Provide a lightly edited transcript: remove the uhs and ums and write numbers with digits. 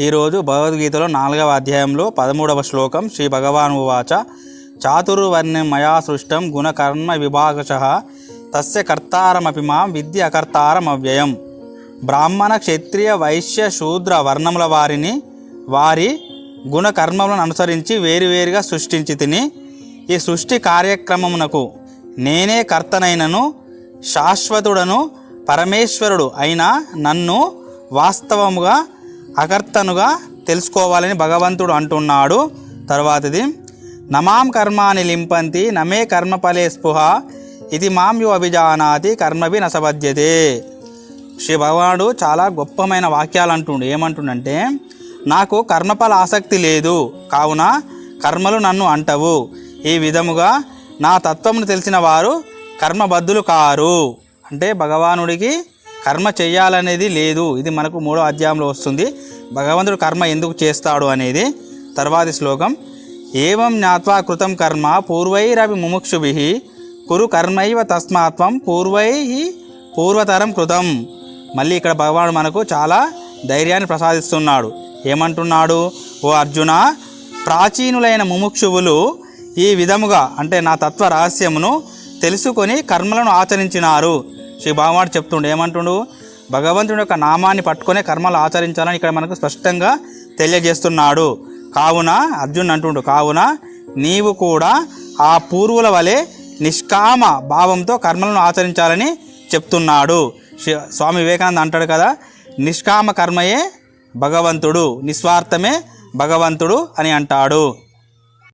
ఈరోజు భగవద్గీతలో 4వ అధ్యాయంలో 13వ శ్లోకం. శ్రీ భగవాన్ ఉవాచ చాతుర్వర్ణ్యం మయా సృష్టం గుణకర్మ విభాగశః తస్య కర్తారమపి మాం విద్య అకర్తారమవ్యయం. బ్రాహ్మణ క్షత్రియ వైశ్య శూద్ర వర్ణముల వారి గుణకర్మలను అనుసరించి వేరువేరుగా సృష్టించి తిని ఈ సృష్టి కార్యక్రమమునకు నేనే కర్తనైనను శాశ్వతుడను పరమేశ్వరుడు అయిన నన్ను వాస్తవముగా అకర్తనుగా తెలుసుకోవాలని భగవంతుడు అంటున్నాడు. తర్వాతది నమాం కర్మాని లింపంతి నమే కర్మఫలే స్పృహ ఇది మాం యో అభిజానాతి కర్మభి నసబధ్యతే. శ్రీ భగవానుడు చాలా గొప్పమైన వాక్యాలు అంటుండు. ఏమంటుండంటే, నాకు కర్మఫల ఆసక్తి లేదు కావున కర్మలు నన్ను అంటవు. ఈ విధముగా నా తత్వమును తెలిసిన వారు కర్మబద్ధులు కారు. అంటే భగవానుడికి కర్మ చేయాలనేది లేదు. ఇది మనకు 3వ అధ్యాయంలో వస్తుంది, భగవంతుడు కర్మ ఎందుకు చేస్తాడు అనేది. తర్వాతి శ్లోకం ఏవం జ్ఞాత్వా కృతం కర్మ పూర్వైరవి ముముక్షుభిః కురు కర్మైవ తస్మాత్వం పూర్వతరం కృతం. మళ్ళీ ఇక్కడ భగవానుడు మనకు చాలా ధైర్యాన్ని ప్రసాదిస్తున్నాడు. ఏమంటున్నాడు? ఓ అర్జున, ప్రాచీనులైన ముముక్షువులు ఈ విధముగా అంటే నా తత్వ రహస్యమును తెలుసుకొని కర్మలను ఆచరించినారు. శ్రీ భగవానుడు చెప్తుండే ఏమంటుండు? భగవంతుడి యొక్క నామాన్ని పట్టుకొని కర్మలు ఆచరించాలని ఇక్కడ మనకు స్పష్టంగా తెలియజేస్తున్నాడు. కావున అర్జున్ అంటుండు, కావున నీవు కూడా ఆ పూర్వుల వలె నిష్కామ భావంతో కర్మలను ఆచరించాలని చెప్తున్నాడు. స్వామి వివేకానంద అంటాడు కదా, నిష్కామ కర్మయే భగవంతుడు, నిస్వార్థమే భగవంతుడు అని అంటాడు.